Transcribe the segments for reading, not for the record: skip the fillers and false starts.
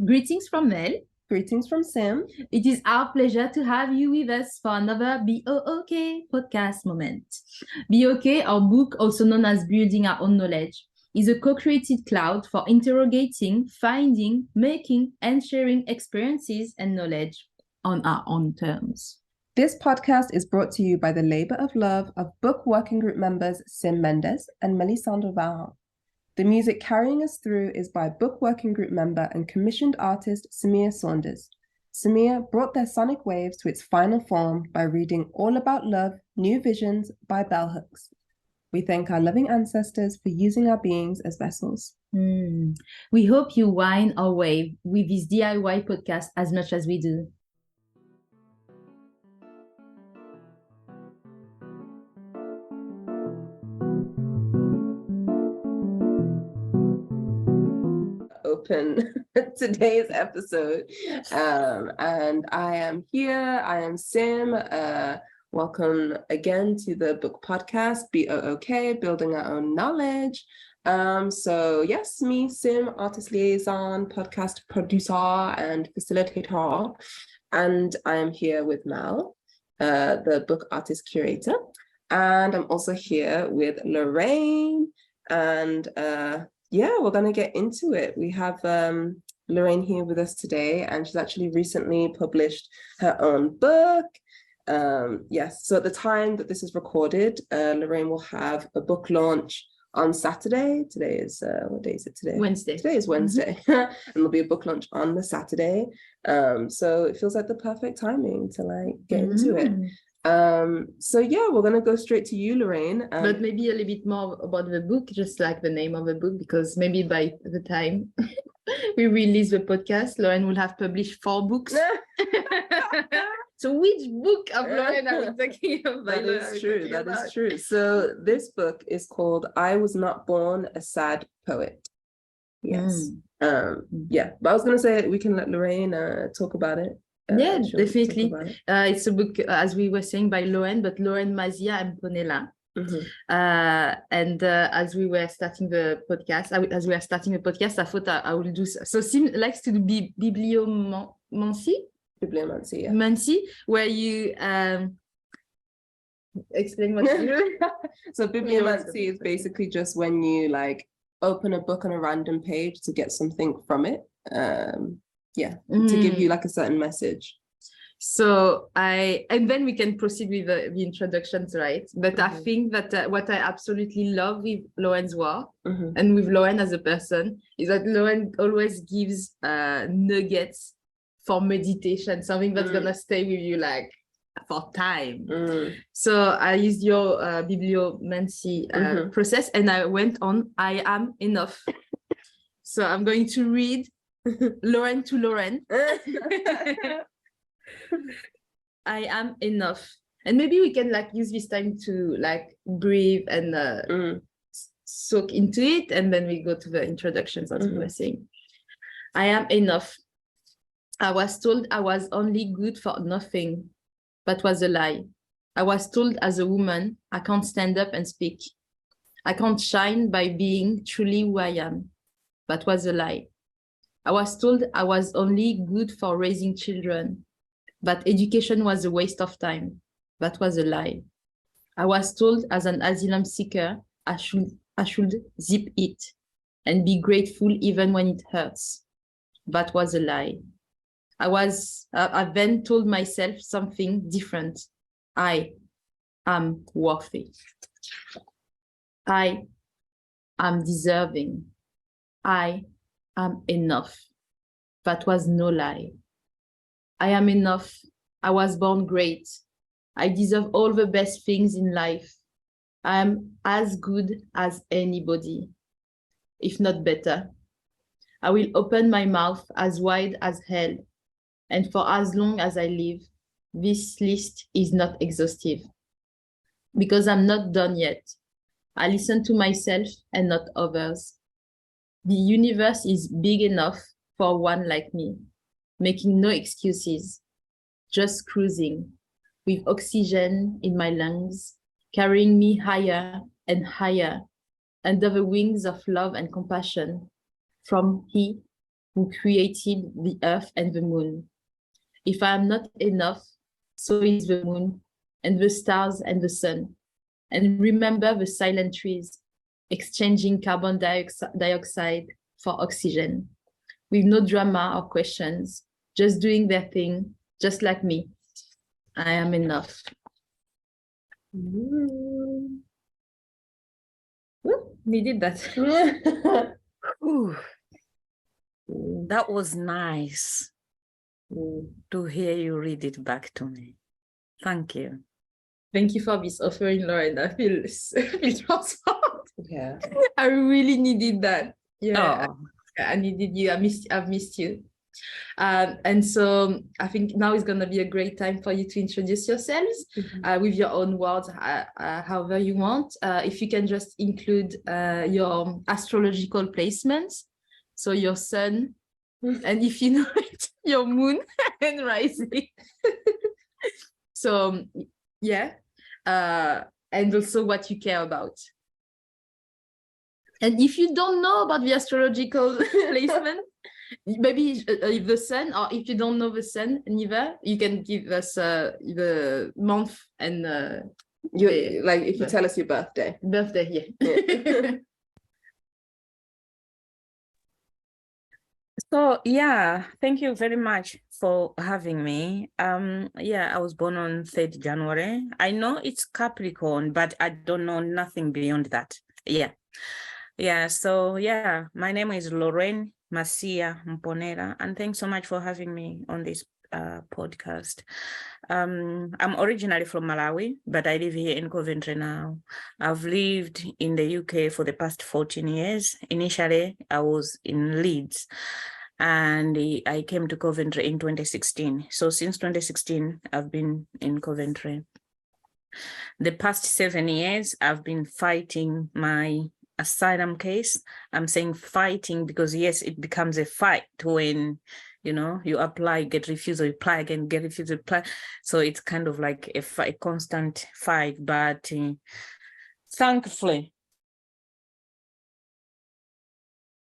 Greetings from Mel. Greetings from Sim. It is our pleasure to have you with us for another B.O.O.K podcast moment. B.O.K, our book, also known as Building Our Own Knowledge, is a co-created cloud for interrogating, finding, making, and sharing experiences and knowledge on our own terms. This podcast is brought to you by the labor of love of book working group members Sim Mendes and Melisandre Varan. The music carrying us through is by book working group member and commissioned artist Masiya Saunders. Masiya brought their sonic waves to its final form by reading All About Love, New Visions by Bell Hooks. We thank our loving ancestors for using our beings as vessels. We hope you whine or wave with this DIY podcast as much as we do. Open today's episode, and I am here. I am Sim. Welcome again to the book podcast B.O.O.K, Building Our Own Knowledge. So yes, me, Sim, artist liaison, podcast producer and facilitator, and I am here with Mel, the book artist curator, and I'm also here with Loraine, and yeah, we're going to get into it. We have Loraine here with us today, and she's actually recently published her own book. Yes, so at the time that this is recorded, Loraine will have a book launch on Saturday. Today is, what day is it today? Wednesday. Today is Wednesday. And there'll be a book launch on the Saturday. So it feels like the perfect timing to like get into it. So yeah, we're gonna go straight to you, Loraine. But maybe a little bit more about the book, just like the name of the book, because maybe by the time we release the podcast, Loraine will have published 4 books. So which book of Loraine are we talking about? That is true. That is true. So this book is called I Was Not Born a Sad Poet. Yes. Yeah, but I was gonna say we can let Loraine talk about it. Yeah, definitely. It's a book, as we were saying, by Loraine, but Loraine, Masiya, and Mponela. And as we were starting the podcast, I thought I will do so. Sim likes to do bibliomancy. Bibliomancy, yeah. Mancy, where you explain what you do. So bibliomancy is basically just when you like open a book on a random page to get something from it. To give you like a certain message. So and then we can proceed with the introductions, right? But I think that what I absolutely love with Loraine's work and with Loraine as a person is that Loraine always gives nuggets for meditation, something that's gonna stay with you like for time. So I used your bibliomancy process, and I went on I am enough. So I'm going to read Loraine to Loraine. I am enough. And maybe we can like use this time to like breathe and soak into it, and then we go to the introductions, as we were saying. I am enough. I was told I was only good for nothing. That was a lie. I was told as a woman I can't stand up and speak. I can't shine by being truly who I am. That was a lie. I was told I was only good for raising children, but education was a waste of time. That was a lie. I was told as an asylum seeker, I should zip it and be grateful even when it hurts. That was a lie. I then told myself something different. I am worthy. I am deserving. I am enough. That was no lie. I am enough. I was born great. I deserve all the best things in life. I am as good as anybody, if not better. I will open my mouth as wide as hell, and for as long as I live, this list is not exhaustive. Because I'm not done yet. I listen to myself and not others. The universe is big enough for one like me, making no excuses, just cruising, with oxygen in my lungs, carrying me higher and higher under the wings of love and compassion, from he who created the earth and the moon. If I am not enough, so is the moon and the stars and the sun. And remember the silent trees exchanging carbon dioxide for oxygen, with no drama or questions, just doing their thing, just like me. I am enough. Mm. We did that. Ooh, that was nice to hear you read it back to me. Thank you. Thank you for this offering, Loraine. I feel transformed. Yeah. I really needed that. Yeah, Oh, I needed you. I've missed you. And so I think now is going to be a great time for you to introduce yourselves with your own words, however you want. If you can just include your astrological placements, so your sun, and if you know it, your moon and rising. So yeah, and also what you care about. And if you don't know about the astrological placement, maybe if the sun, or if you don't know the sun neither, you can give us the month and Like if you tell us your birthday. birthday. Yeah. so yeah, thank you very much for having me. Yeah, I was born on 3rd January. I know it's Capricorn, but I don't know nothing beyond that. Yeah, so yeah, my name is Loraine Masiya Mponela, and thanks so much for having me on this podcast. I'm originally from Malawi, but I live here in Coventry now. I've lived in the UK for the past 14 years. Initially, I was in Leeds, and I came to Coventry in 2016. So since 2016, I've been in Coventry. The past 7 years, I've been fighting my asylum case. I'm saying fighting because yes, it becomes a fight when you apply, get refused, or apply again, get refused, apply. So it's kind of like a constant fight. But thankfully,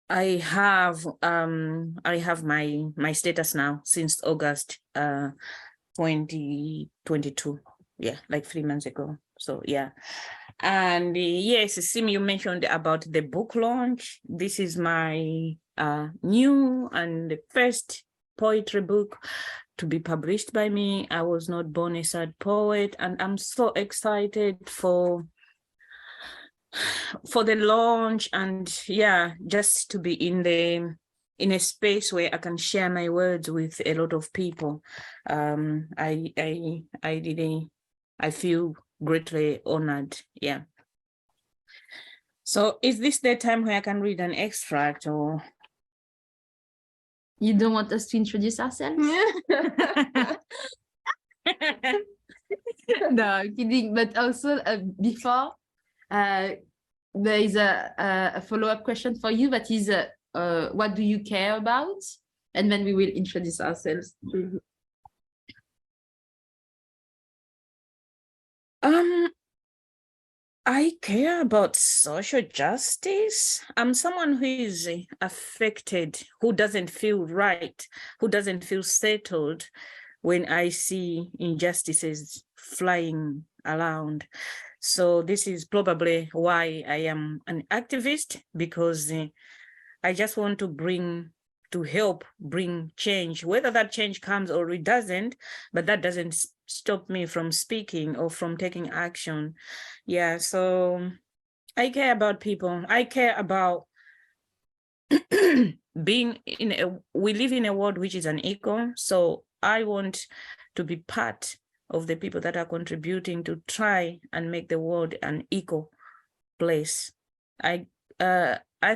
I have my status now since August 2022. Yeah, like 3 months ago. So yeah. And yes, Sim, you mentioned about the book launch. This is my new and the first poetry book to be published by me. I was not born a sad poet, and I'm so excited for the launch, and yeah, just to be in a space where I can share my words with a lot of people. I feel greatly honored. Yeah. So is this the time where I can read an extract, or? You don't want us to introduce ourselves? No, I'm kidding. But also before, there is a follow-up question for you. That is, what do you care about? And then we will introduce ourselves. I care about social justice. I'm someone who is affected, who doesn't feel right, who doesn't feel settled when I see injustices flying around. So this is probably why I am an activist, because I just want to help bring change, whether that change comes or it doesn't, but that doesn't stop me from speaking or from taking action. Yeah, so I care about people. I care about we live in a world which is an eco, so I want to be part of the people that are contributing to try and make the world an eco place. I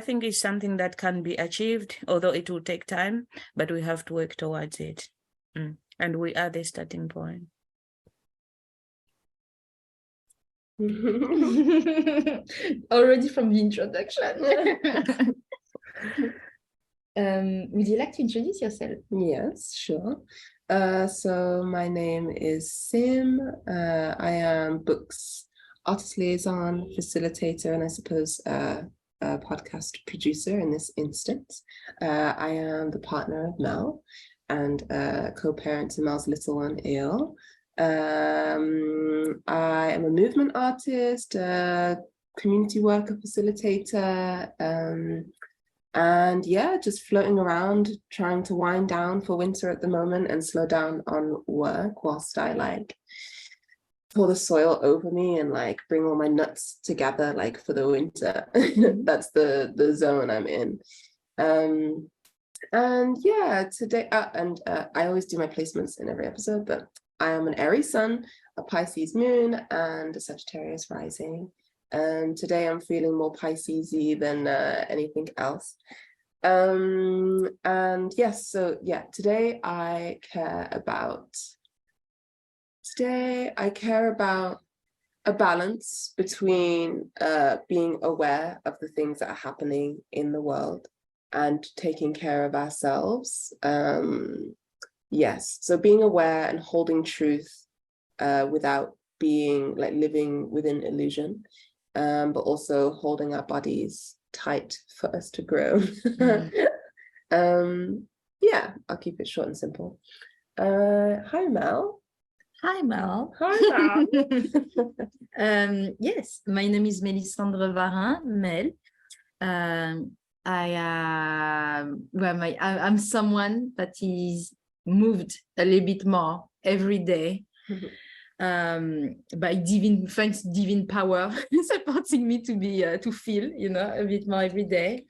think it's something that can be achieved, although it will take time, but we have to work towards it. And we are the starting point. Already from the introduction. Would you like to introduce yourself? Yes, sure. So my name is Sim. I am Books artist liaison, facilitator, and I suppose a podcast producer in this instance. I am the partner of Mel and co-parent to Mel's little one, Ale. I am a movement artist, community worker, facilitator, and yeah, just floating around, trying to wind down for winter at the moment and slow down on work whilst I like pour the soil over me and like bring all my nuts together like for the winter. That's the zone I'm in. And yeah, today, I always do my placements in every episode, but I am an Aries sun, a Pisces moon, and a Sagittarius rising. And today I'm feeling more Pisces-y than anything else. And yes, so yeah, today I care about a balance between being aware of the things that are happening in the world and taking care of ourselves. Yes, so being aware and holding truth without being like living within illusion, but also holding our bodies tight for us to grow. Yeah, I'll keep it short and simple. Hi, Mel. Hi, Mel. Hi, Mel. Yes, my name is Mélissandre Varin, Mel. I'm someone that is moved a little bit more every day by divine power supporting me to be to feel, you know, a bit more every day.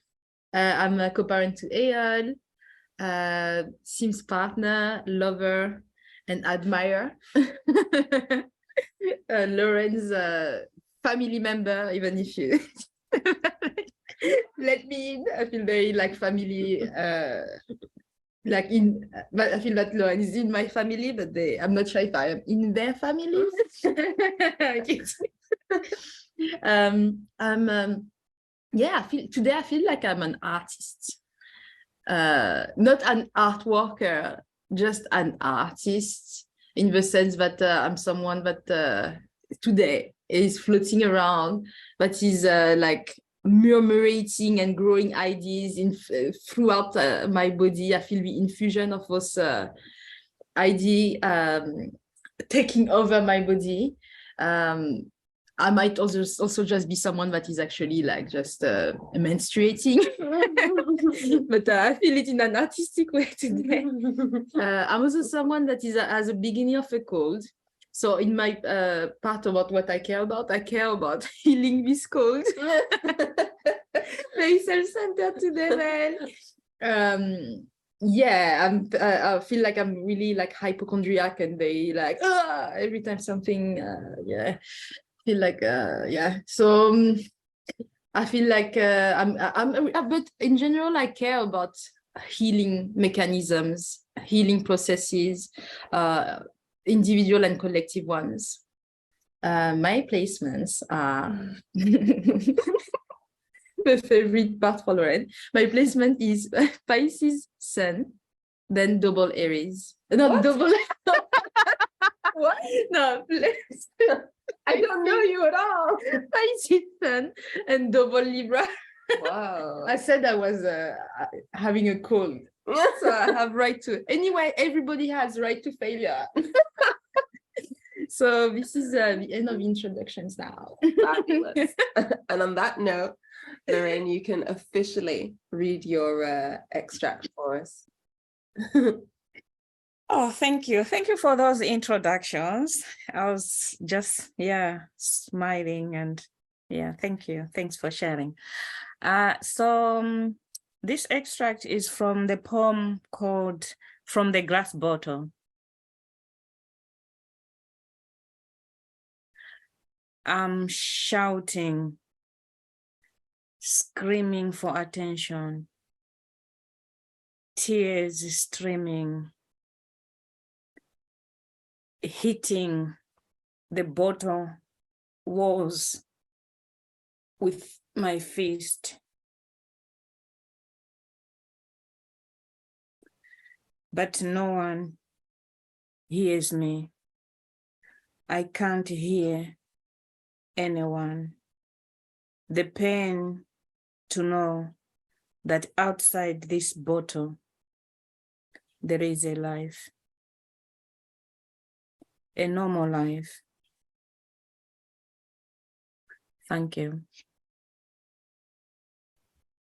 I'm a co-parent to Eyal, Sim's partner, lover, and admirer. Loraine's family member, even if you let me in, I feel very like family, but I feel that Loraine is in my family, but I'm not sure if I am in their family. Yeah, I feel like I'm an artist, not an art worker, just an artist, in the sense that I'm someone that today is floating around, but is like murmurating and growing ideas throughout my body. I feel the infusion of those ideas taking over my body. I might also just be someone that is actually like just menstruating, but I feel it in an artistic way today. I'm also someone that is has a beginning of a cold. So in my part about what I care about healing this cold. Very self-centered today, man. Yeah, I feel like I'm really like hypochondriac and very like every time something yeah. Feel like yeah, so I feel like but in general I care about healing mechanisms, healing processes, individual and collective ones. My placements are the favorite part for Loraine. My placement is Pisces Sun, then double Aries. No, What? double What? no, I don't know you at all. Pisces Sun and double Libra. Wow. I said I was having a cold, so I have right to. Anyway, everybody has right to failure. So this is the end of introductions now. Fabulous. And on that note, Loraine, you can officially read your extract for us. Oh, thank you. Thank you for those introductions. I was just, smiling and thank you. Thanks for sharing. So this extract is from the poem called From the Glass Bottle. I'm shouting, screaming for attention, tears streaming, hitting the bottle walls with my fist. But no one hears me. I can't hear anyone. The pain to know that outside this bottle, there is a life, a normal life. Thank you.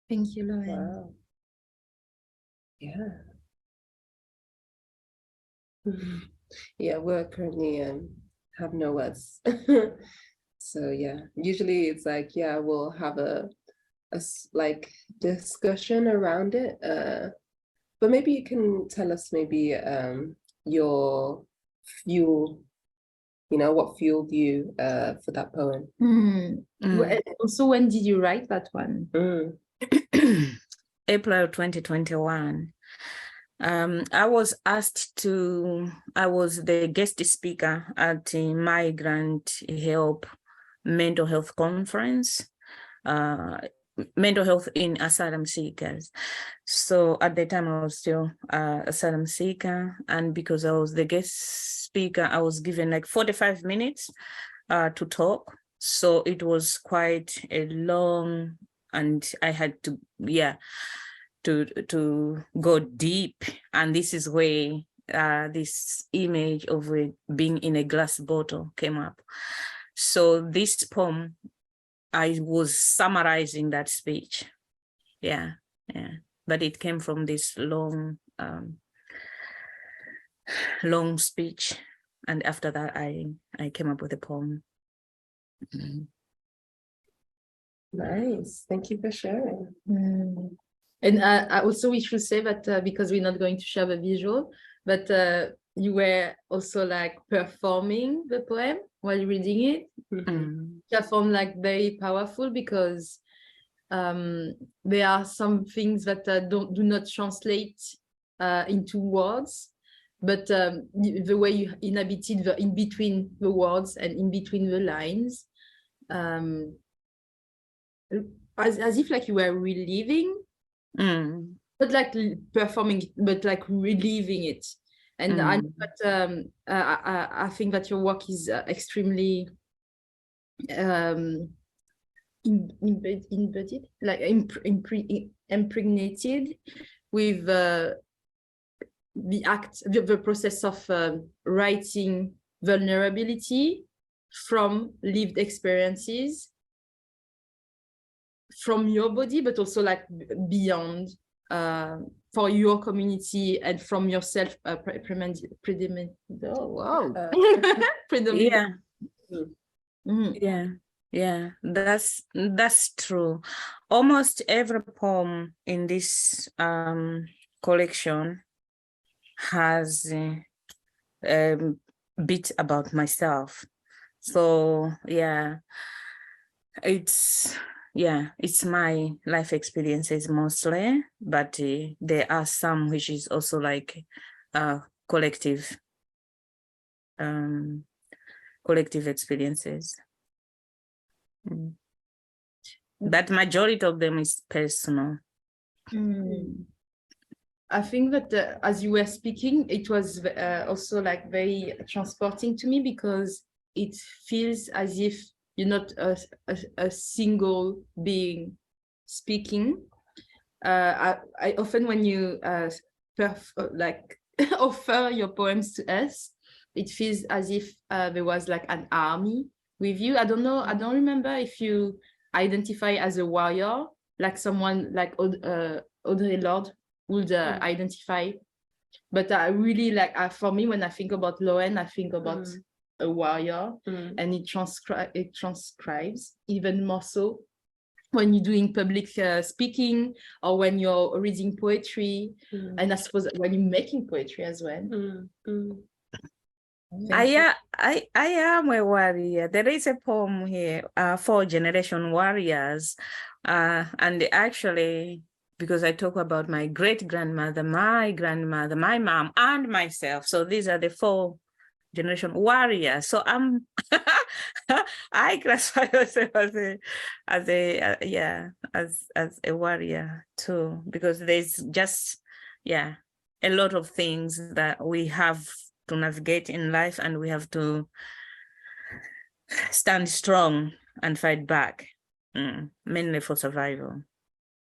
Thank you, Loraine. Wow. Yeah. Yeah, we're currently have no words. So yeah, usually it's like, yeah, we'll have a like discussion around it. But maybe you can tell us maybe your fuel, what fueled you for that poem. Also, when did you write that one? April 2021. I was the guest speaker at the Migrant Help Mental Health Conference, mental health in asylum seekers. So at the time I was still asylum seeker, and because I was the guest speaker, I was given like 45 minutes to talk. So it was quite a long, and I had to, to go deep. And this is where this image of it being in a glass bottle came up. So this poem, I was summarizing that speech. Yeah. But it came from this long speech. And after that, I came up with a poem. Nice. Thank you for sharing. And I also we should say that because we're not going to share the visual, but you were also like performing the poem while reading it. I found like very powerful because there are some things that do not translate into words, but the way you inhabited the in between the words and in between the lines, as if like you were reliving, not like performing, but like reliving it. And I know that I think that your work is extremely embedded, like impregnated with the process of writing vulnerability from lived experiences from your body, but also like beyond for your community and from yourself. Yeah, that's true. Almost every poem in this collection has a bit about myself. So yeah, it's my life experiences mostly, but there are some which is also like collective experiences. But majority of them is personal. I think that as you were speaking, it was also like very transporting to me because it feels as if you're not a single being speaking. I often, when you like offer your poems to us, it feels as if there was like an army with you. I don't know. I don't remember if you identify as a warrior, like someone like Audre Lorde would identify. But I really like, for me, when I think about Loraine, I think about a warrior, and it transcribes even more so when you're doing public speaking or when you're reading poetry, and I suppose when you're making poetry as well. I am a warrior. There is a poem here, 4 Generation Warriors, and actually, because I talk about my great-grandmother, my grandmother, my mom, and myself. So these are the 4 generation warriors. So I'm I classify myself as a warrior too, because there's just a lot of things that we have to navigate in life, and we have to stand strong and fight back, mainly for survival.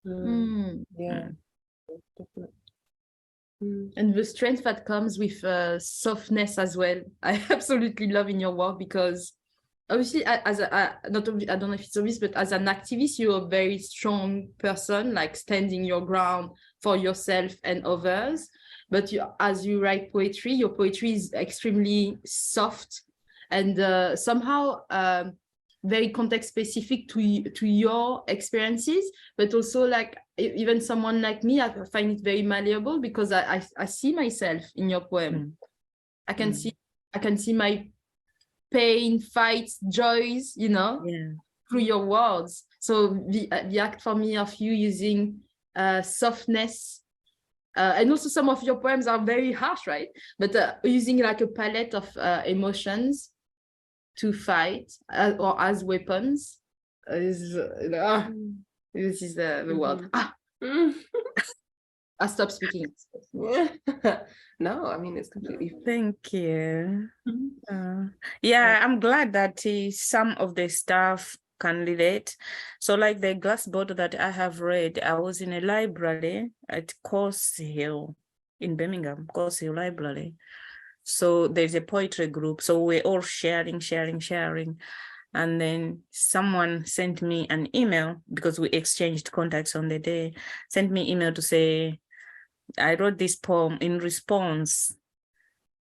Yeah, definitely. And the strength that comes with softness as well. I absolutely love in your work because obviously, as a not only, I don't know if it's obvious, but as an activist, you're a very strong person, like standing your ground for yourself and others. But as you write poetry, your poetry is extremely soft and somehow very context specific to your experiences, but also like even someone like me, I find it very malleable because I see myself in your poem. I can see my pain, fights, joys, through your words. So the act for me of you using softness, and also some of your poems are very harsh, right? But using like a palette of emotions to fight or as weapons is this is the word. I stop speaking. No, I mean, it's completely. Thank you. Yeah, I'm glad that some of the stuff can relate. So like the glass bottle that I have read, I was in a library at Course Hill in Birmingham, Course Hill Library. So there's a poetry group. So we're all sharing. And then someone sent me an email because we exchanged contacts on the day, sent me email to say, I wrote this poem in response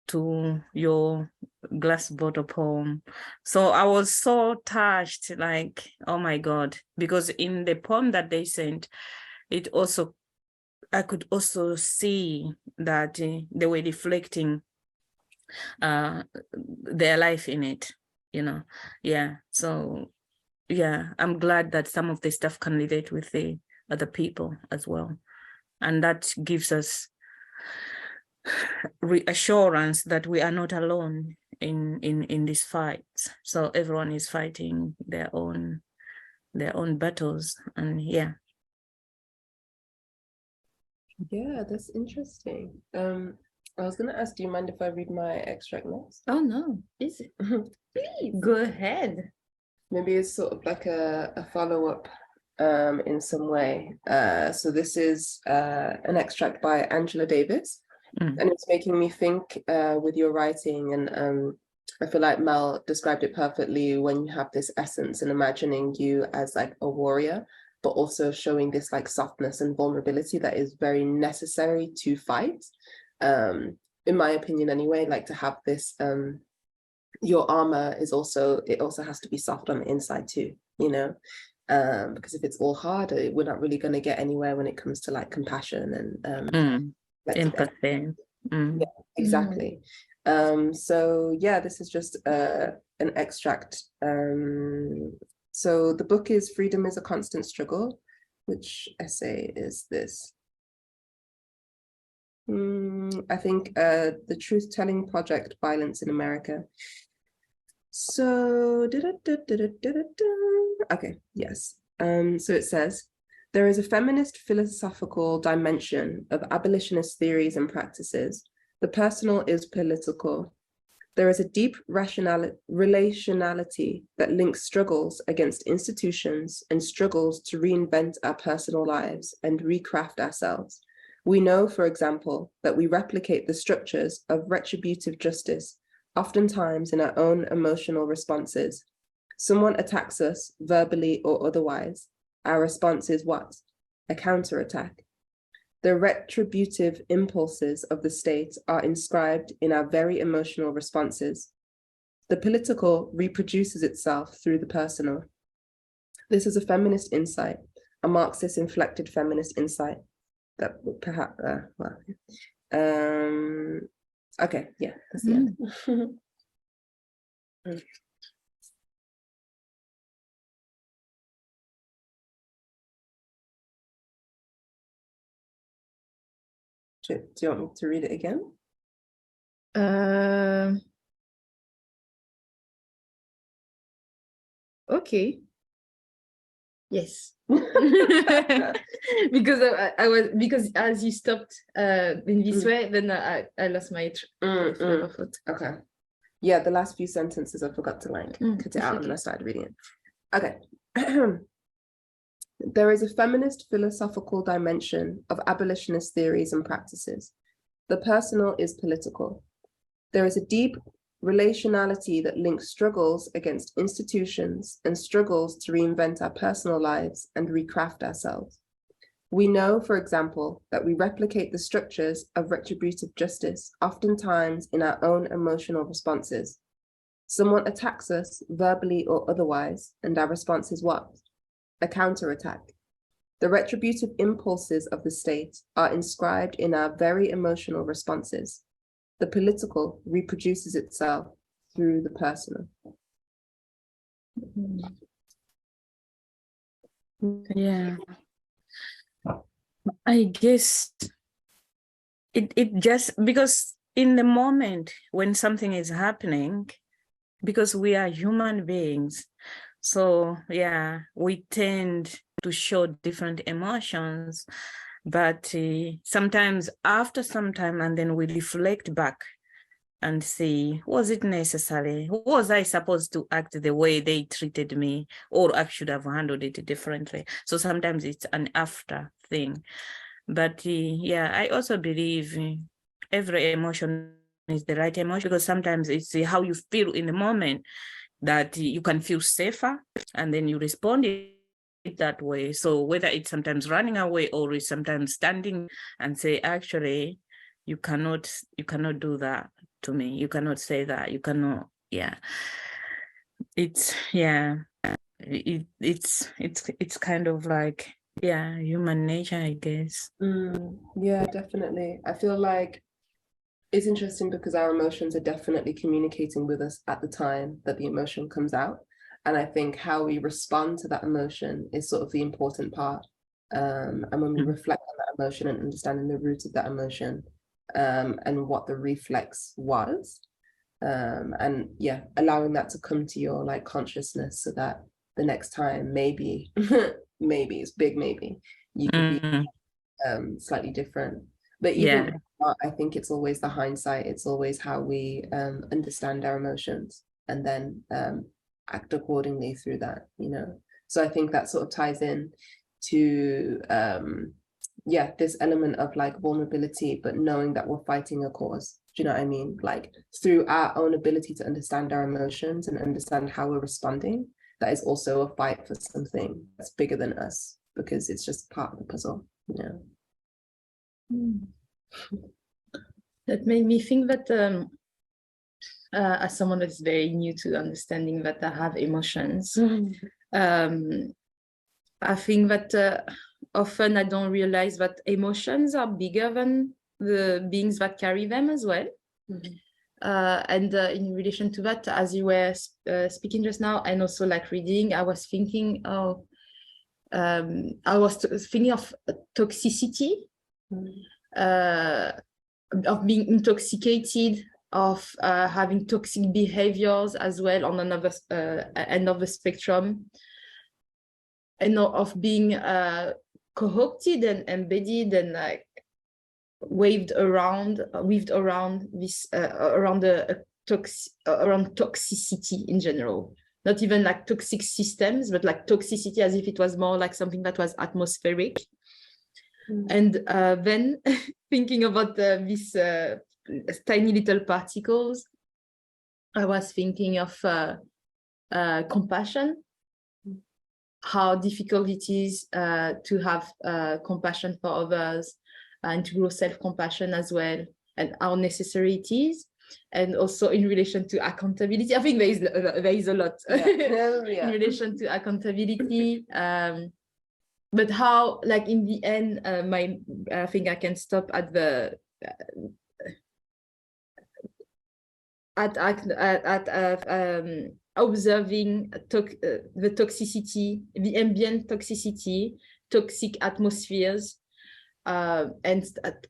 to your glass bottle poem. So I was so touched, like, oh my God, because in the poem that they sent, I could also see that they were reflecting their life in it, Yeah. So yeah, I'm glad that some of the stuff can relate with the other people as well. And that gives us reassurance that we are not alone in these fights. So everyone is fighting their own battles. And yeah. Yeah, that's interesting. I was gonna ask, do you mind if I read my extract next? Oh no, is it? Please go ahead. Maybe it's sort of like a follow-up in some way. So this is an extract by Angela Davis, and it's making me think with your writing, and I feel like Mel described it perfectly when you have this essence and imagining you as like a warrior, but also showing this like softness and vulnerability that is very necessary to fight. In my opinion anyway, like to have this your armor is also has to be soft on the inside too, because if it's all hard, we're not really going to get anywhere when it comes to like compassion and empathy. Yeah, exactly. So yeah, this is just an extract. So the book is Freedom is a Constant Struggle. Which essay is this? I think the Truth Telling Project, Violence in America. So, okay, yes. So it says, there is a feminist philosophical dimension of abolitionist theories and practices. The personal is political. There is a deep relationality that links struggles against institutions and struggles to reinvent our personal lives and recraft ourselves. We know, for example, that we replicate the structures of retributive justice, oftentimes in our own emotional responses. Someone attacks us, verbally or otherwise. Our response is what? A counterattack. The retributive impulses of the state are inscribed in our very emotional responses. The political reproduces itself through the personal. This is a feminist insight, a Marxist-inflected feminist insight that perhaps, okay, yeah, that's the end. Do you want me to read it again? Okay. Yes. because as you stopped in this way, then I lost my train of thought. Okay. Yeah, the last few sentences I forgot to like cut it out and I started reading it. Okay. There is a feminist philosophical dimension of abolitionist theories and practices. The personal is political. There is a deep relationality that links struggles against institutions and struggles to reinvent our personal lives and recraft ourselves. We know, for example, that we replicate the structures of retributive justice, oftentimes in our own emotional responses. Someone attacks us, verbally or otherwise, and our response is what? A counterattack. The retributive impulses of the state are inscribed in our very emotional responses. The political reproduces itself through the personal. Yeah. I guess it just, because in the moment when something is happening, because we are human beings, so yeah, we tend to show different emotions, but sometimes after some time, and then we reflect back and see, was it necessary? Was I supposed to act the way they treated me, or I should have handled it differently? So sometimes it's an after thing. But yeah, I also believe every emotion is the right emotion, because sometimes it's how you feel in the moment that you can feel safer, and then you respond it that way. So whether it's sometimes running away or it's sometimes standing and say, actually, you cannot do that to me. You cannot say that. You cannot. Yeah. It's it's kind of like, yeah, human nature, I guess. Yeah, definitely. I feel like it's interesting because our emotions are definitely communicating with us at the time that the emotion comes out. And I think how we respond to that emotion is sort of the important part. And when we reflect on that emotion and understanding the root of that emotion, and what the reflex was, and yeah, allowing that to come to your like consciousness, so that the next time, maybe maybe it's big, maybe you could be slightly different. But even if not, I think it's always the hindsight. It's always how we understand our emotions and then act accordingly through that, you know. So I think that sort of ties in to yeah, this element of like vulnerability, but knowing that we're fighting a cause. Do you know what I mean? Like through our own ability to understand our emotions and understand how we're responding, that is also a fight for something that's bigger than us, because it's just part of the puzzle, you know. That made me think that as someone that's very new to understanding that I have emotions, I think that often I don't realize that emotions are bigger than the beings that carry them as well. And in relation to that, as you were speaking just now, and also like reading, I was thinking, thinking of toxicity, of being intoxicated, of having toxic behaviors as well on another end of the spectrum, and of being co-opted and embedded and like waved around this around toxicity in general. Not even like toxic systems, but like toxicity as if it was more like something that was atmospheric. And then thinking about these tiny little particles, I was thinking of compassion, how difficult it is to have compassion for others and to grow self-compassion as well, and how necessary it is. And also in relation to accountability, I think there is a lot in relation to accountability. But how, like in the end, I think I can stop at the observing the toxicity, the ambient toxicity, toxic atmospheres, and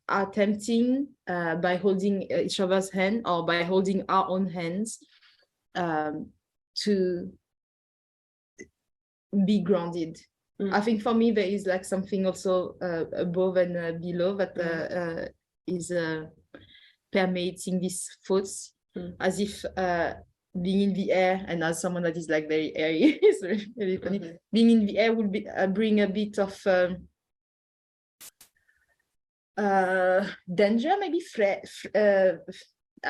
attempting by holding each other's hand or by holding our own hands to be grounded. I think for me there is like something also above and below that is permeating these thoughts, as if being in the air, and as someone that is like very airy, it's really funny. Being in the air will be bring a bit of danger, maybe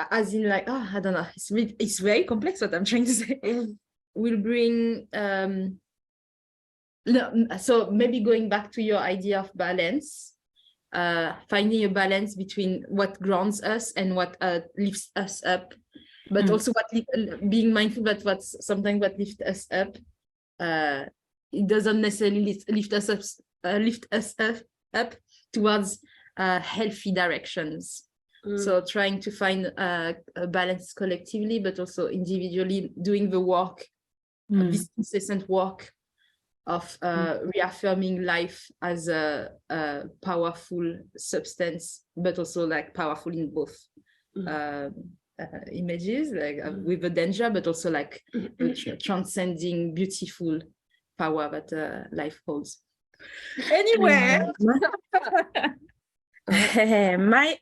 as in like, I don't know, it's very complex what I'm trying to say. Will bring no, so maybe going back to your idea of balance, finding a balance between what grounds us and what lifts us up, but also what being mindful that what's sometimes what lifts us up, it doesn't necessarily lift us up towards healthy directions. So trying to find a balance collectively, but also individually, doing the work, this incessant work of reaffirming life as a powerful substance, but also like powerful in both images, like with the danger, but also like the transcending beautiful power that life holds. Anyway.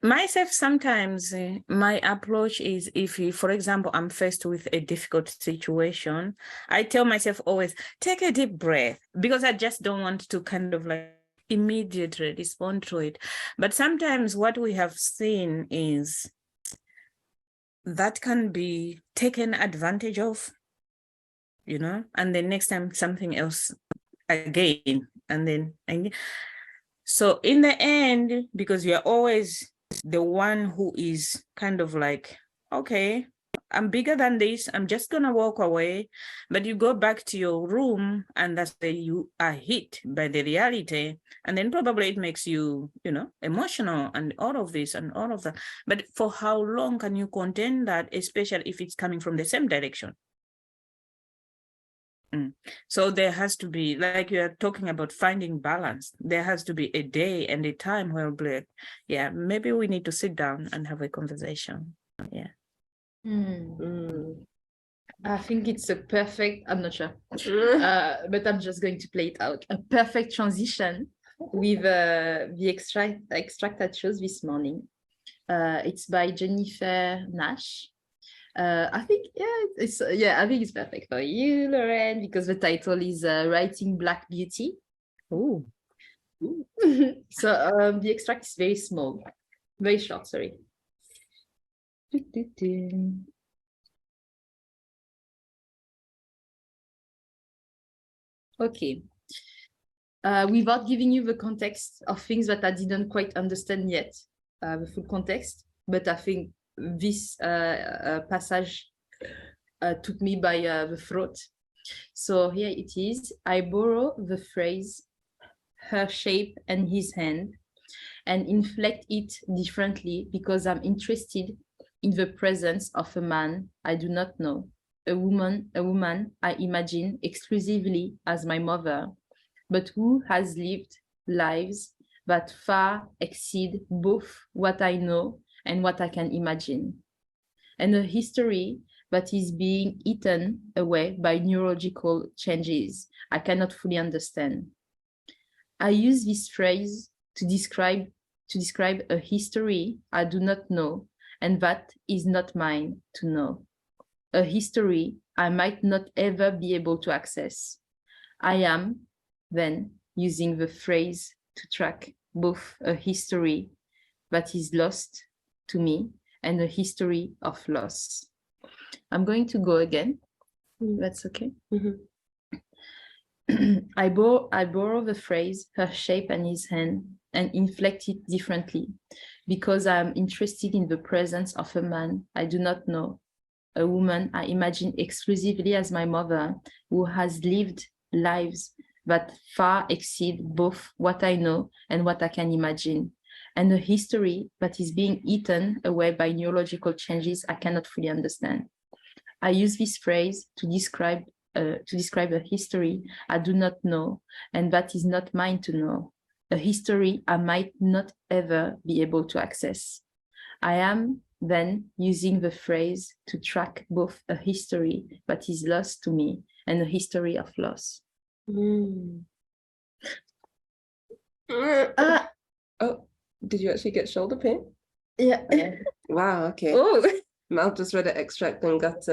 Myself sometimes my approach is, if for example I'm faced with a difficult situation, I tell myself always take a deep breath, because I just don't want to kind of like immediately respond to it. But sometimes what we have seen is that can be taken advantage of, and then next time something else again, and then so in the end, because you're always the one who is kind of like, okay, I'm bigger than this, I'm just gonna walk away. But you go back to your room, and that's where you are hit by the reality. And then probably it makes you, emotional and all of this and all of that. But for how long can you contain that, especially if it's coming from the same direction? So there has to be, like you are talking about finding balance, there has to be a day and a time where we'll be like, yeah, maybe we need to sit down and have a conversation. Yeah. I think it's a perfect, I'm not sure, but I'm just going to play it out. A perfect transition with the extract I chose this morning. It's by Jennifer Nash. I think, I think it's perfect for you, Loraine, because the title is Writing Black Beauty. Ooh. So the extract is very small, very short, sorry. Okay. Without giving you the context of things that I didn't quite understand yet, the full context, but I think this passage took me by the throat. So here it is. I borrow the phrase, her shape and his hand, and inflect it differently because I'm interested in the presence of a man I do not know, a woman I imagine exclusively as my mother, but who has lived lives that far exceed both what I know and what I can imagine, and a history that is being eaten away by neurological changes I cannot fully understand. I use this phrase to describe a history I do not know and that is not mine to know, a history I might not ever be able to access. I am then using the phrase to track both a history that is lost to me and a history of loss. I'm going to go again. That's okay. I borrow the phrase, her shape and his hand, and inflect it differently because I am interested in the presence of a man I do not know, a woman I imagine exclusively as my mother, who has lived lives that far exceed both what I know and what I can imagine, and a history that is being eaten away by neurological changes I cannot fully understand. I use this phrase to describe a history I do not know and that is not mine to know, a history I might not ever be able to access. I am then using the phrase to track both a history that is lost to me and a history of loss. Oh, did you actually get shoulder pain? Yeah. Wow, okay. Oh. Mel just read an extract and got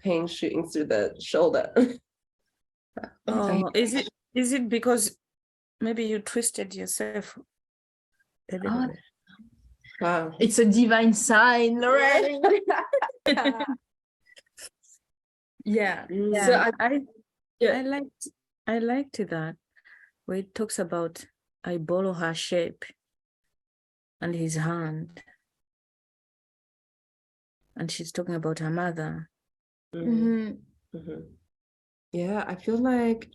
pain shooting through the shoulder. Oh, is it because maybe you twisted yourself a little bit? Wow. It's a divine sign, Loraine. Yeah. Yeah, So yeah. I liked that where it talks about I borrow her shape and his hand. And she's talking about her mother. Yeah, I feel like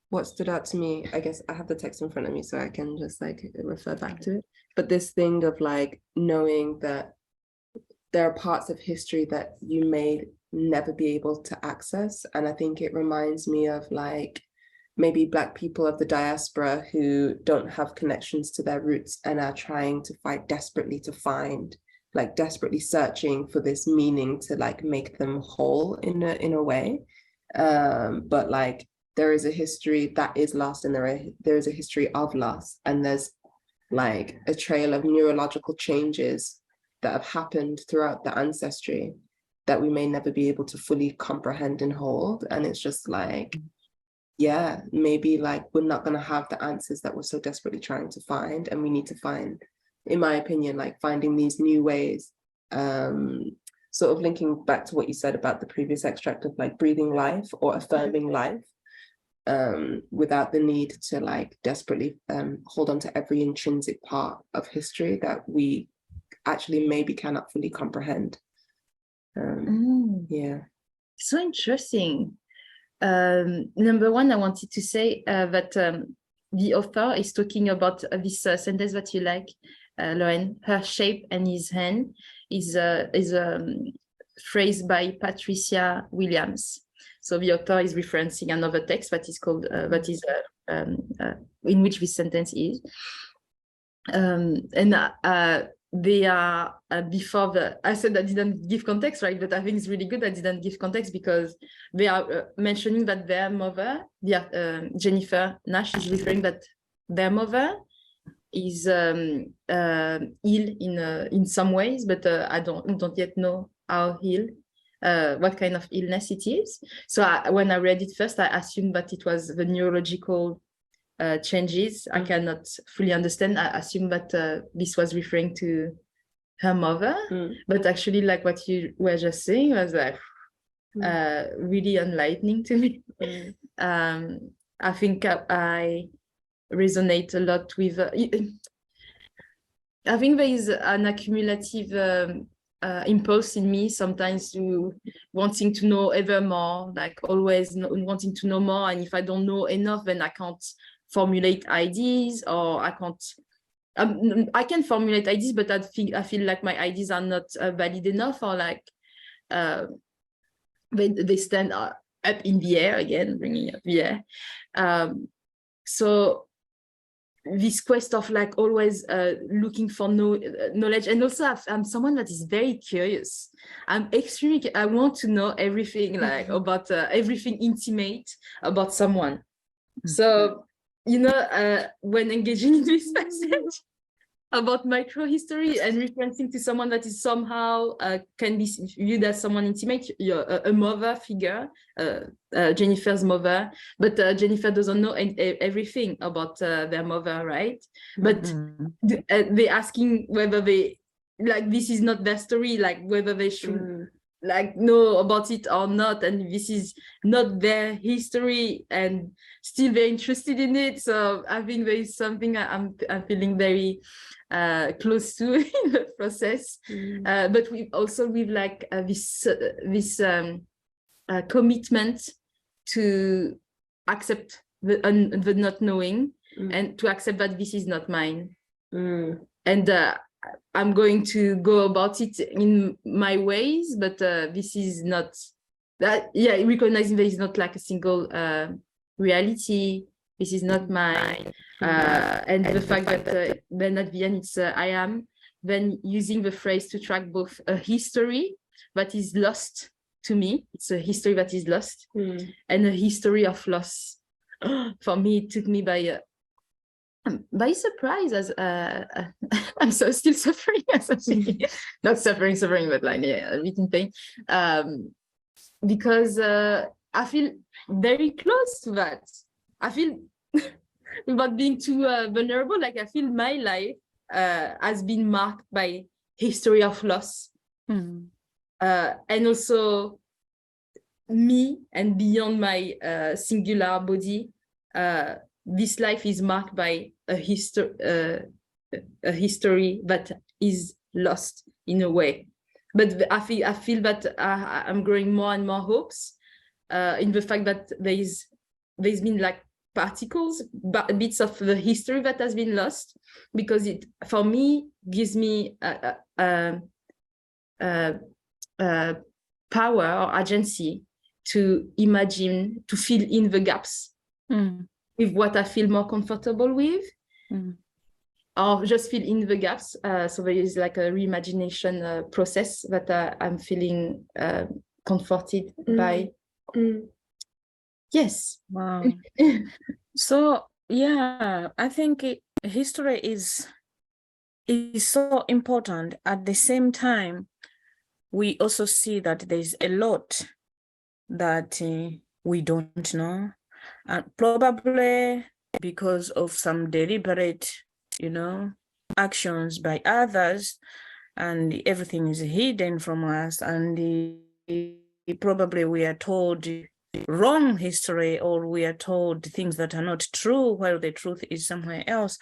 what stood out to me, I guess I have the text in front of me so I can just like refer back to it. But this thing of like knowing that there are parts of history that you may never be able to access. And I think it reminds me of like maybe Black people of the diaspora who don't have connections to their roots and are trying to fight desperately to find, like desperately searching for this meaning to like make them whole in a way. But like there is a history that is lost and there is a history of loss, and there's like a trail of neurological changes that have happened throughout the ancestry that we may never be able to fully comprehend and hold. And it's just like, yeah, maybe like we're not going to have the answers that we're so desperately trying to find. And we need to find, in my opinion, like finding these new ways, sort of linking back to what you said about the previous extract of like breathing life or affirming life, without the need to like desperately hold on to every intrinsic part of history that we actually maybe cannot fully comprehend. Yeah. So interesting. Number one, I wanted to say that the author is talking about this sentence that you like, Loraine. Her shape and his hand is a phrase by Patricia Williams. So the author is referencing another text that is called in which this sentence is. They are before I said I didn't give context, right? But I think it's really good I didn't give context because they are mentioning that their mother, Jennifer Nash, is referring that their mother is ill in some ways, but I don't yet know how ill, what kind of illness it is. So when I read it first, I assumed that it was the neurological changes. I cannot fully understand. I assume that this was referring to her mother, but actually like what you were just saying was like really enlightening to me. I think I resonate a lot with I think there is an accumulative impulse in me sometimes to wanting to know ever more, like always wanting to know more, and if I don't know enough then I can't formulate ideas, or I can formulate ideas, but I feel like my ideas are not valid enough, or like they stand up in the air again, bringing up the air. So this quest of like always looking for knowledge, and also I'm someone that is very curious. I want to know everything, like about everything intimate about someone. So when engaging in this passage about microhistory and referencing to someone that is somehow can be viewed as someone intimate, a mother figure, Jennifer's mother, but Jennifer doesn't know everything about their mother, right? But they're asking whether they, like, this is not their story, like whether they should like know about it or not, and this is not their history, and still very interested in it. So I think there is something I'm feeling very close to in the process, but we also with like this commitment to accept the not knowing, and to accept that this is not mine, and I'm going to go about it in my ways, but this is not that. Yeah, recognizing there is not like a single reality. This is not mine, and the fact that then at the end it's I am. Then using the phrase to track both a history that is lost to me. It's a history that is lost, and a history of loss. For me, it took me by by surprise, as I'm still suffering, not suffering, but like a bit in pain, because I feel very close to that. I feel without being too vulnerable, like I feel my life has been marked by history of loss, and also me, and beyond my singular body, this life is marked by a history that is lost in a way. But I feel that I'm growing more and more hopes in the fact that there's been like particles, bits of the history that has been lost, because it, for me, gives me power or agency to imagine, to fill in the gaps with what I feel more comfortable with, or just fill in the gaps. So there is like a reimagination process that I'm feeling comforted by. Yes. Wow. So yeah, I think history is so important. At the same time, we also see that there's a lot that we don't know, and probably because of some deliberate, actions by others, and everything is hidden from us, and probably we are told wrong history, or we are told things that are not true while the truth is somewhere else.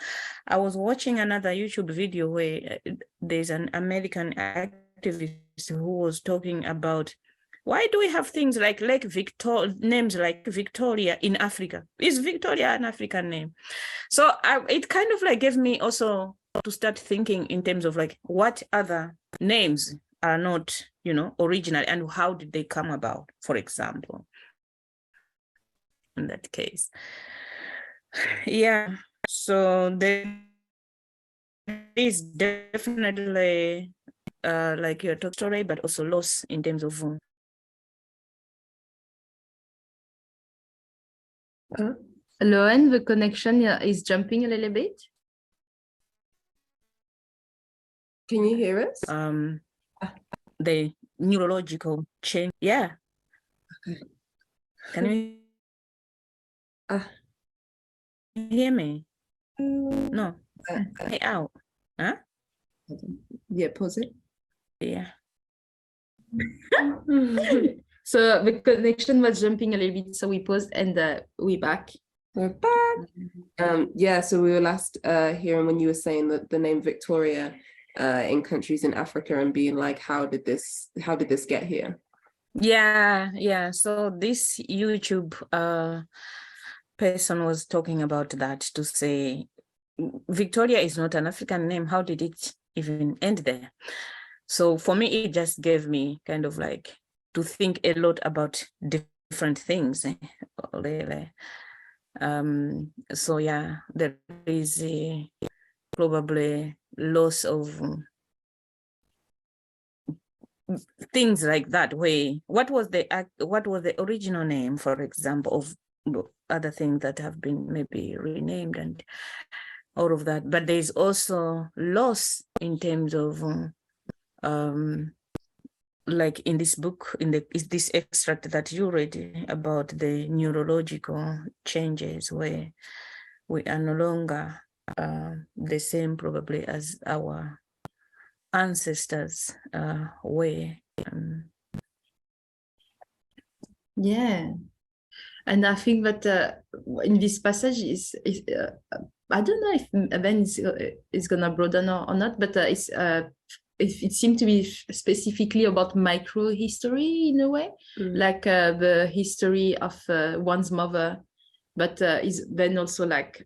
I was watching another YouTube video where there's an American activist who was talking about, why do we have things like names like Victoria in Africa? Is Victoria an African name? So it kind of like gave me also to start thinking in terms of like what other names are not, original, and how did they come about, for example, in that case. Yeah, so there is definitely like your talk story, but also loss in terms of Loraine, the connection is jumping a little bit. Can you hear us? The neurological change. Yeah. Okay. Can you hear me? No. Hey, out. Huh? Yeah, pause it. Yeah. So the connection was jumping a little bit, so we paused and we're back. We're back. Yeah, so we were last hearing when you were saying that the name Victoria in countries in Africa, and being like, how did this get here? Yeah. So this YouTube person was talking about that, to say Victoria is not an African name. How did it even end there? So for me, it just gave me kind of like to think a lot about different things, really. So yeah, there is probably loss of things like that. What was the original name, for example, of other things that have been maybe renamed and all of that? But there's also loss in terms of like in this book, is this extract that you read about the neurological changes, where we are no longer the same probably as our ancestors were. Yeah, and I think that in this passage is I don't know if Ben is gonna broaden or not, but it seemed to be specifically about micro history in a way, like the history of one's mother, but is then also like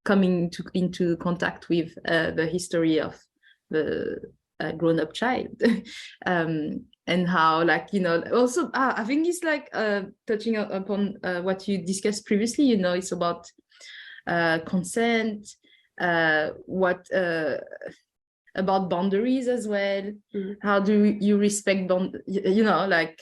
coming into contact with the history of the grown-up child. And how, like, also I think it's like touching upon what you discussed previously, it's about consent, what about boundaries as well. How do you respect like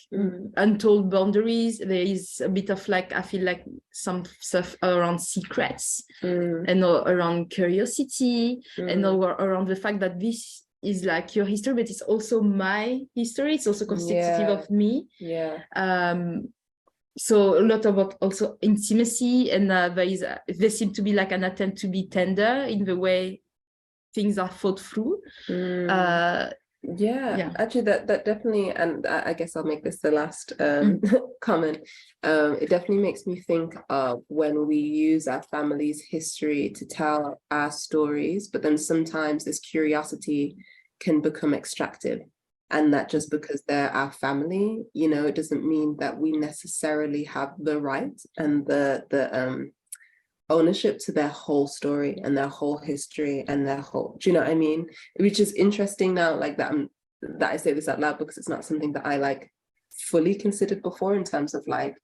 untold boundaries? There is a bit of like, I feel like some stuff around secrets and around curiosity and around the fact that this is like your history, but it's also my history. It's also constitutive of me. So a lot about also intimacy, and there seems to be like an attempt to be tender in the way things are thought through. Actually that definitely, and I guess I'll make this the last comment. It definitely makes me think of when we use our family's history to tell our stories, but then sometimes this curiosity can become extractive. And that just because they're our family, it doesn't mean that we necessarily have the right and the ownership to their whole story and their whole history and their whole, do you know what I mean? Which is interesting now, like that I say this out loud, because it's not something that I like fully considered before, in terms of like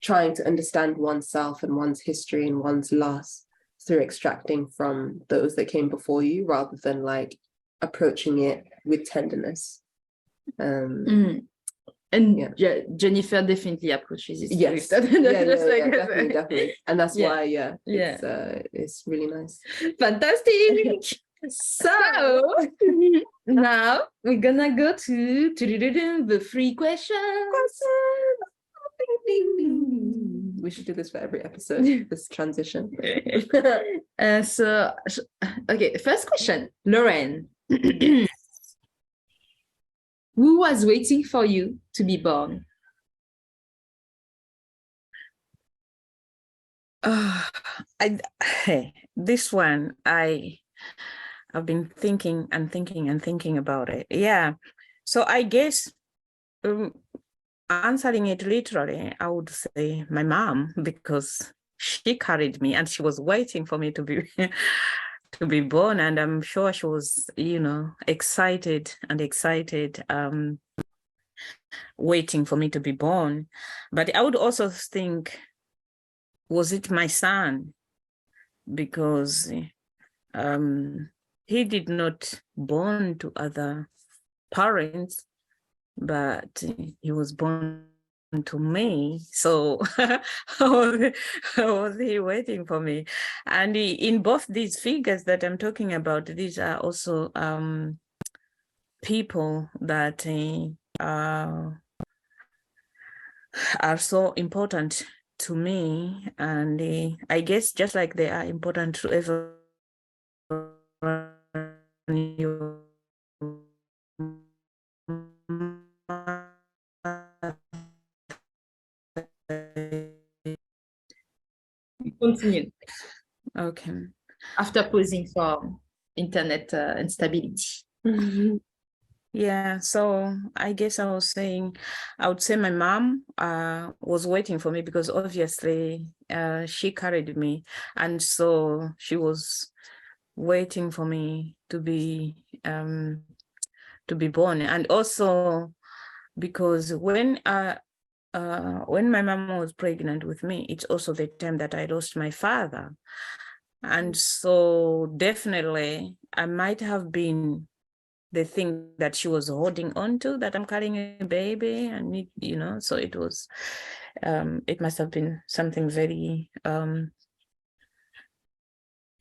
trying to understand oneself and one's history and one's loss through extracting from those that came before you, rather than like approaching it with tenderness. Jennifer definitely approaches it. Yes, definitely, and that's why it's really nice. Fantastic. So now we're gonna go to the 3 questions. We should do this for every episode, this transition. Okay, first question, Loraine. Who was waiting for you to be born? This one, I've been thinking about it. Yeah. So I guess answering it literally, I would say my mom, because she carried me and she was waiting for me to be to be born, and I'm sure she was, excited, waiting for me to be born. But I would also think, was it my son? Because he did not born to other parents, but he was born to me. So how was he waiting for me? And in both these figures that I'm talking about, these are also people that are so important to me, and I guess just like they are important to everyone. Continue. Okay. After pausing for internet instability. Yeah, so I guess I would say my mom was waiting for me, because obviously she carried me, and so she was waiting for me to be born. And also because when my mom was pregnant with me, it's also the time that I lost my father, and so definitely I might have been the thing that she was holding on to, that I'm carrying a baby, and so it was it must have been something very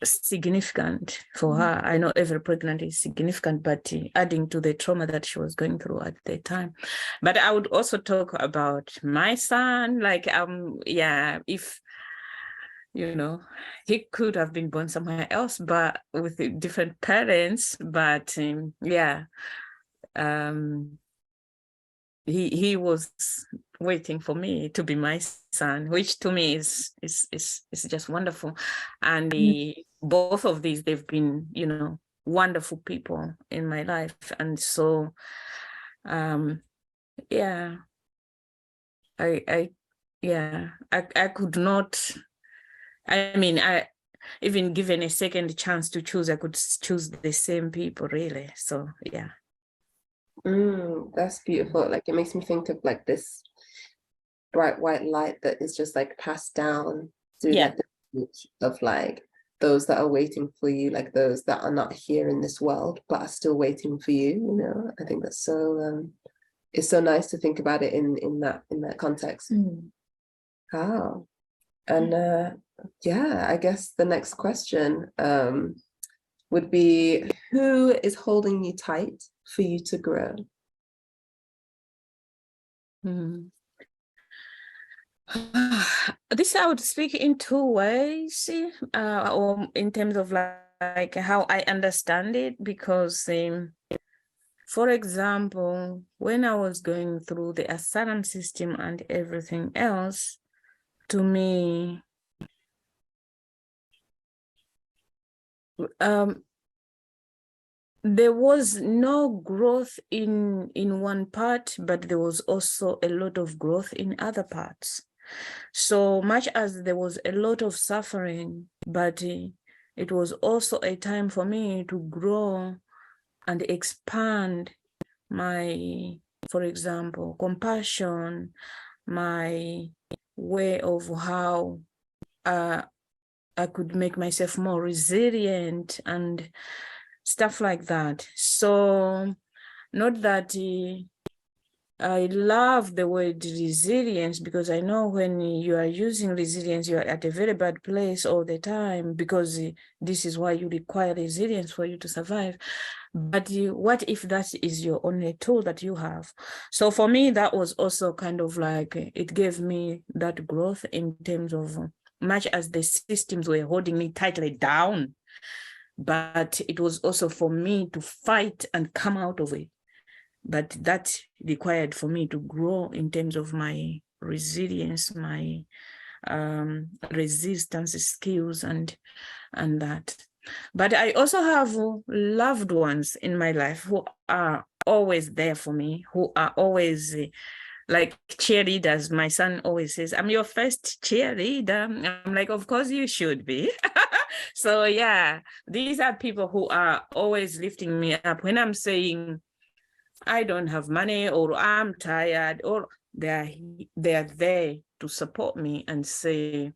significant for her. I know every pregnancy is significant, but adding to the trauma that she was going through at the time. But I would also talk about my son, like if he could have been born somewhere else, but with different parents. But he was waiting for me to be my son, which to me is just wonderful. And both of these, they've been, wonderful people in my life. And so, I could not. I mean, even given a second chance to choose, I could choose the same people, really. So, yeah. That's beautiful. Like, it makes me think of like this bright white light that is just like passed down through like the of like those that are waiting for you, like those that are not here in this world but are still waiting for you. You know, I think that's so it's so nice to think about it in that context. Wow. And yeah, I guess the next question would be, who is holding you tight for you to grow? This I would speak in two ways, or in terms of like how I understand it, because for example, when I was going through the asylum system and everything else, to me, there was no growth in one part, but there was also a lot of growth in other parts. So much as there was a lot of suffering, but it was also a time for me to grow and expand my, for example, compassion, my way of how I could make myself more resilient and stuff like that. So not that I love the word resilience, because I know when you are using resilience, you are at a very bad place all the time, because this is why you require resilience for you to survive. But what if that is your only tool that you have? So for me, that was also kind of like, it gave me that growth in terms of, much as the systems were holding me tightly down, but it was also for me to fight and come out of it. But that required for me to grow in terms of my resilience, my resistance skills, and that. But I also have loved ones in my life who are always there for me, who are always like cheerleaders. My son always says, "I'm your first cheerleader." I'm like, of course you should be. So yeah, these are people who are always lifting me up when I'm saying I don't have money, or I'm tired, or they are there to support me and say,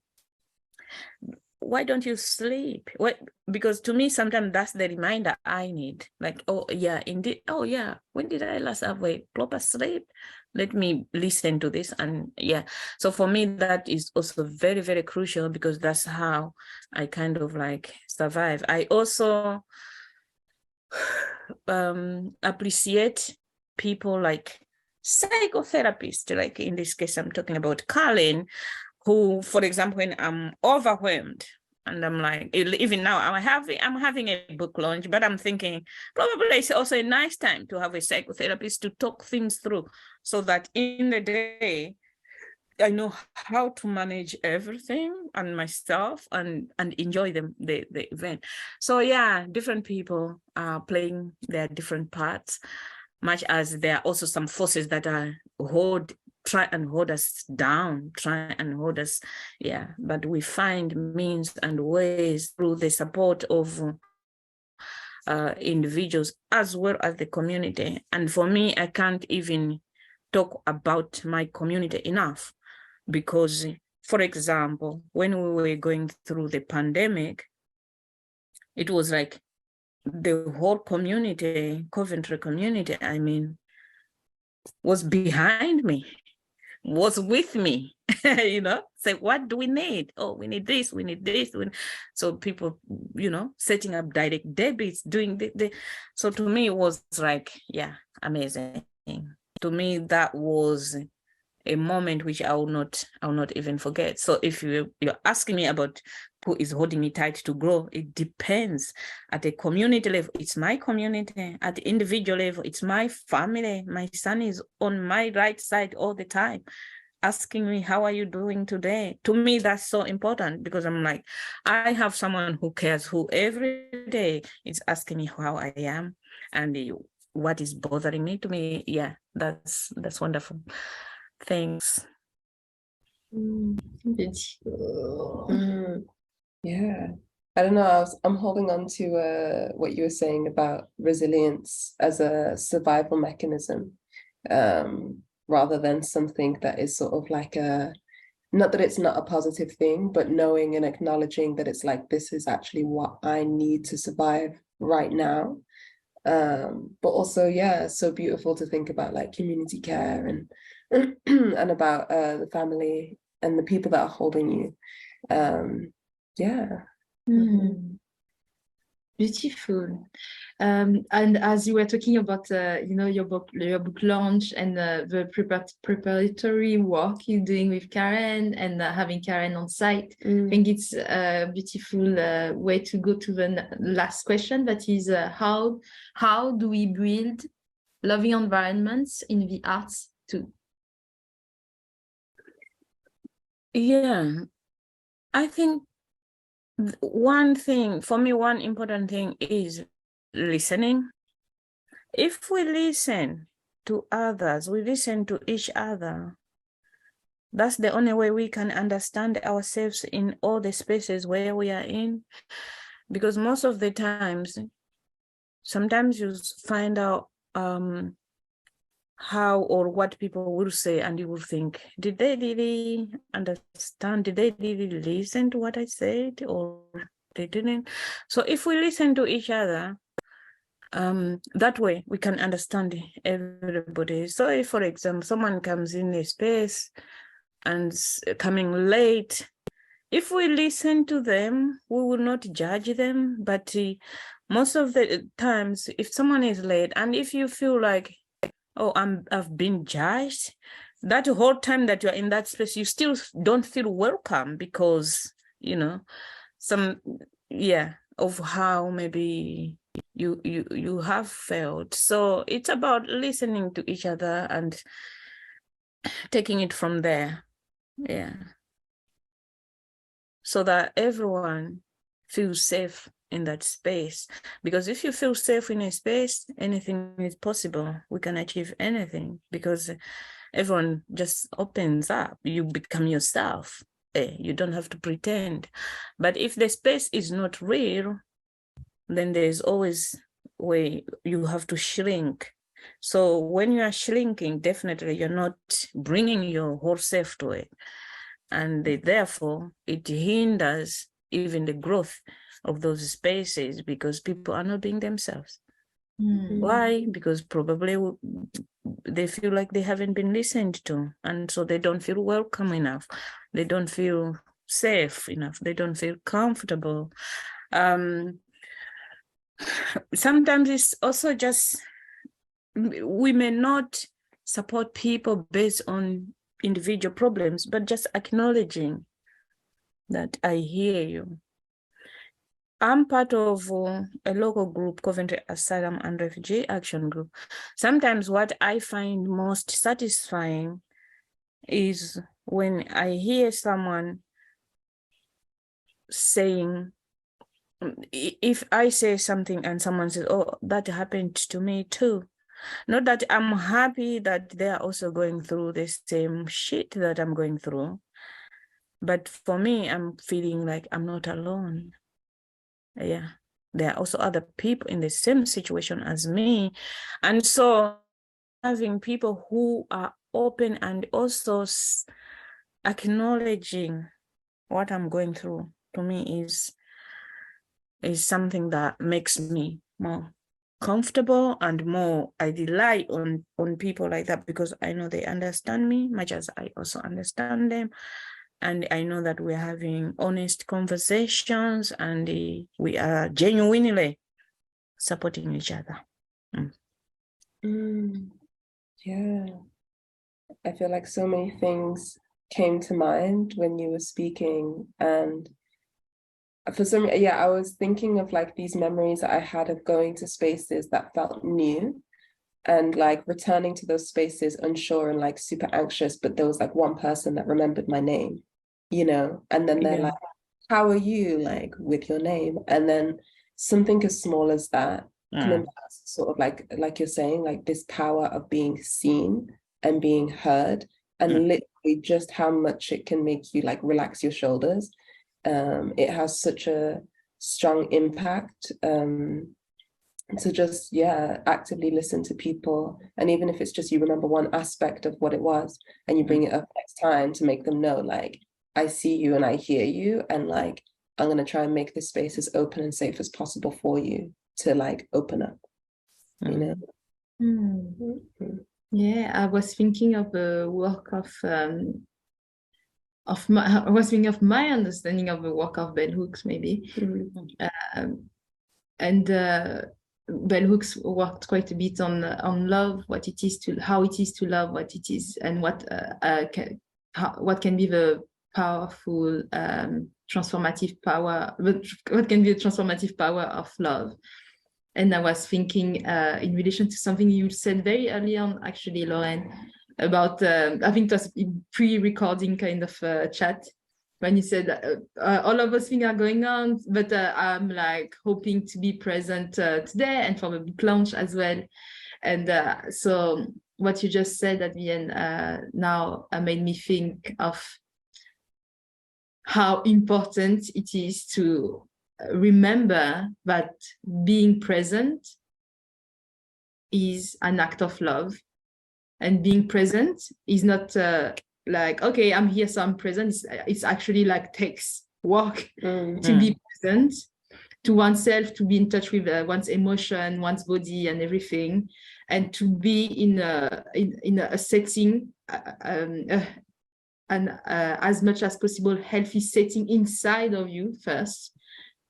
why don't you sleep? What? Because to me, sometimes that's the reminder I need. Like, oh yeah, indeed. Oh yeah, when did I last have a proper sleep? Let me listen to this. And yeah, so for me, that is also very, very crucial, because that's how I kind of like survive. I also appreciate people like psychotherapists, like in this case, I'm talking about Colin, who, for example, when I'm overwhelmed and I'm like, even now I'm having a book launch, but I'm thinking probably it's also a nice time to have a psychotherapist to talk things through, so that in the day I know how to manage everything and myself and enjoy the event. So yeah, different people are playing their different parts, much as there are also some forces that are try and hold us down, try and hold us, yeah. But we find means and ways through the support of individuals as well as the community. And for me, I can't even talk about my community enough, because, for example, when we were going through the pandemic, it was like the whole community, Coventry community, I mean, was behind me, was with me, you know, say, what do we need? Oh, we need this, we need this. So people, you know, setting up direct debits, doing so to me, it was like, yeah, amazing. To me, that was a moment which I will not even forget. So if you're asking me about who is holding me tight to grow, it depends. At a community level, it's my community. At the individual level, it's my family. My son is on my right side all the time, asking me, how are you doing today? To me, that's so important, because I'm like, I have someone who cares, who every day is asking me how I am and what is bothering me. To me, yeah, that's wonderful. Thanks. Yeah, I don't know. I'm holding on to what you were saying about resilience as a survival mechanism, rather than something that is sort of like a not that it's not a positive thing, but knowing and acknowledging that it's like, this is actually what I need to survive right now. But also, yeah, so beautiful to think about like community care and and about the family and the people that are holding you. Yeah. Beautiful. And as you were talking about, your book launch and the preparatory work you're doing with Karen and having Karen on site, I think it's a beautiful way to go to the last question. That is, how do we build loving environments in the arts too? Yeah, I think one thing for me, one important thing is listening. If we listen to others, we listen to each other, that's the only way we can understand ourselves in all the spaces where we are in. Because most of the times, sometimes you find out how or what people will say, and you will think, did they really understand? Did they really listen to what I said, or they didn't? So if we listen to each other, that way we can understand everybody. So if, for example, someone comes in a space and coming late, if we listen to them, we will not judge them. But most of the times, if someone is late, and if you feel like, oh, I've been judged, that whole time that you're in that space, you still don't feel welcome because, of how maybe you have felt. So it's about listening to each other and taking it from there. Yeah. So that everyone feels safe in that space. Because if you feel safe in a space, anything is possible. We can achieve anything because everyone just opens up. You become yourself. You don't have to pretend. But if the space is not real, then there's always way you have to shrink. So when you are shrinking, definitely you're not bringing your whole self to it. And therefore, it hinders even the growth of those spaces because people are not being themselves. Why? Because probably they feel like they haven't been listened to, and so they don't feel welcome enough. They don't feel safe enough. They don't feel comfortable. Sometimes it's also just, we may not support people based on individual problems, but just acknowledging that I hear you. I'm part of a local group, Coventry Asylum and Refugee Action Group. Sometimes what I find most satisfying is when I hear someone saying, if I say something and someone says, oh, that happened to me too. Not that I'm happy that they're also going through the same shit that I'm going through, but for me, I'm feeling like I'm not alone. Yeah, there are also other people in the same situation as me. And so having people who are open and also acknowledging what I'm going through, to me is something that makes me more comfortable and more, I rely on people like that because I know they understand me much as I also understand them. And I know that we're having honest conversations and we are genuinely supporting each other. Yeah. I feel like so many things came to mind when you were speaking, and for some, I was thinking of like these memories that I had of going to spaces that felt new and like returning to those spaces unsure and like super anxious, but there was like one person that remembered my name, and then they're like, how are you, like, with your name? And then something as small as that coming back, sort of like you're saying, like this power of being seen and being heard, and literally just how much it can make you like relax your shoulders. It has such a strong impact. to just, yeah, actively listen to people. And even if it's just you remember one aspect of what it was and you bring it up next time to make them know, like, I see you and I hear you, and like, I'm going to try and make this space as open and safe as possible for you to like open up, you know? Yeah, I was thinking of the work of my understanding of the work of Bell Hooks, maybe. And Bell Hooks worked quite a bit on love, how it is to love, what it is, and what can be the powerful transformative power. What can be the transformative power of love? And I was thinking in relation to something you said very early on, actually, Loraine, about I think it was pre-recording kind of chat, when you said all of those things are going on, but I'm like hoping to be present today and for the book launch as well. And so what you just said at the end now made me think of how important it is to remember that being present is an act of love, and being present is not like, okay, I'm here, so I'm present. It's actually like takes work to be present to oneself, to be in touch with one's emotion, one's body, and everything, and to be in a setting and as much as possible healthy setting inside of you first,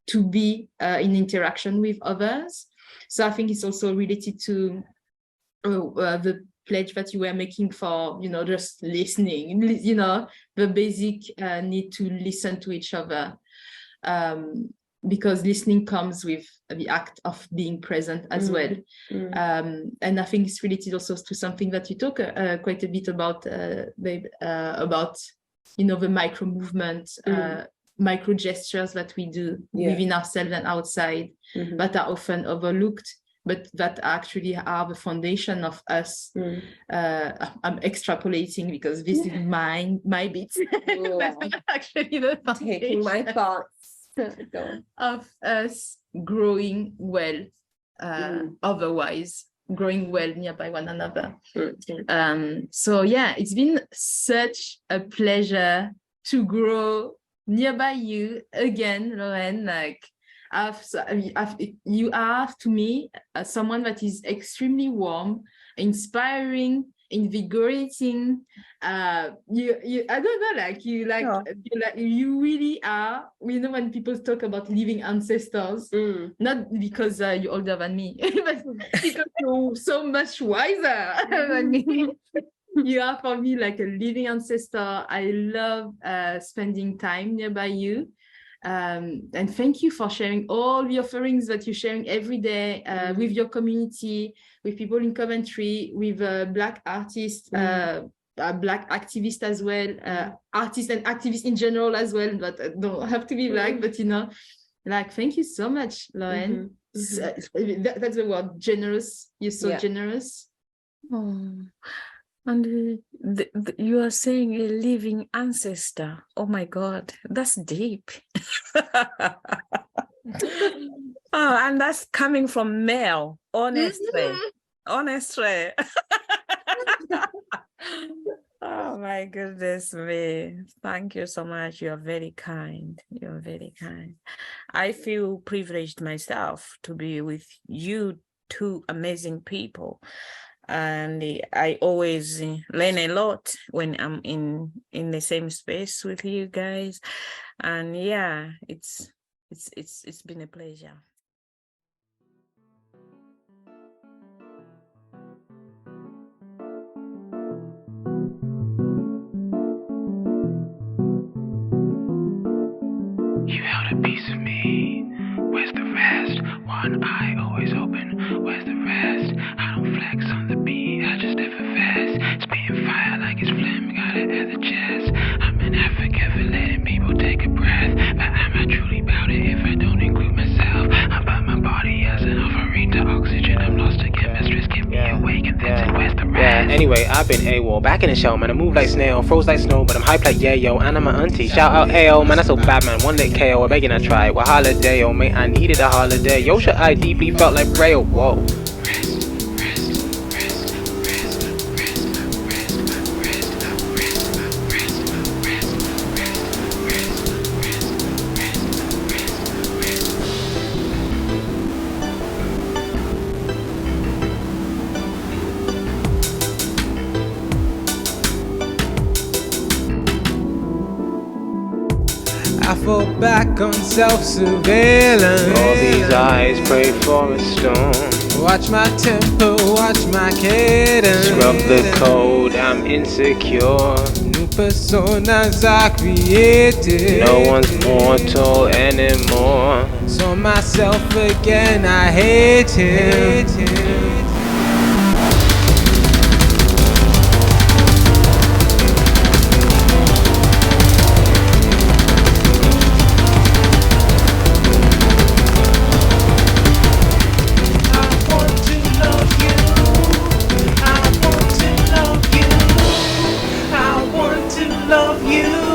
to be in interaction with others. So I think it's also related to the pledge that you were making for, just listening, the basic need to listen to each other, because listening comes with the act of being present as well. And I think it's related also to something that you talk quite a bit about, babe, about, the micro movements, micro gestures that we do within ourselves and outside, that are often overlooked, but that actually are the foundation of us. I'm extrapolating because this is my bit. Actually, the taking my thoughts of us growing well, otherwise growing well nearby one another. So yeah, it's been such a pleasure to grow nearby you again, Loraine. Like, you are to me someone that is extremely warm, inspiring, invigorating. You I don't know, like you really are. When people talk about living ancestors, not because you're older than me, but because you're so much wiser than me. You are for me like a living ancestor. I love spending time nearby you. And thank you for sharing all the offerings that you're sharing every day with your community, with people in Coventry, with Black artists, Black activists as well, artists and activists in general as well, but don't have to be Black, but like, thank you so much, Loraine. That's the word, generous. You're so generous. And you are saying a living ancestor. Oh my God, that's deep. And that's coming from Mel, honestly. Honestly. Oh my goodness me. Thank you so much. You're very kind. You're very kind. I feel privileged myself to be with you two amazing people. And I always learn a lot when I'm in the same space with you guys. And yeah, it's been a pleasure. You held a piece of me. Where's the rest? One eye always open. Where's the rest? I don't flex on the beat, I just effervesce. Spitting fire like it's flame, got it at the chest. I'm an advocate for letting people take a breath, but am I truly about it if I don't include myself? I burn my body as an offering to oxygen. I'm lost to chemistry, keep me awake and then where's the rest? Anyway, I've been AWOL, back in the show, man. I move like snail, froze like snow, but I'm hyped like yeah, yo. And I'm my auntie. Shout out AO, man. That's so bad, man. One lit KO, I begging I try. Well, holiday, oh, mate, I needed a holiday. Yo, shit, I deeply felt like Braille. Whoa. I fall back on self-surveillance. All these eyes pray for a stone. Watch my tempo, watch my cadence. Scrub the code, I'm insecure. New personas are created. No one's mortal anymore. Saw myself again, I hate him. Love you.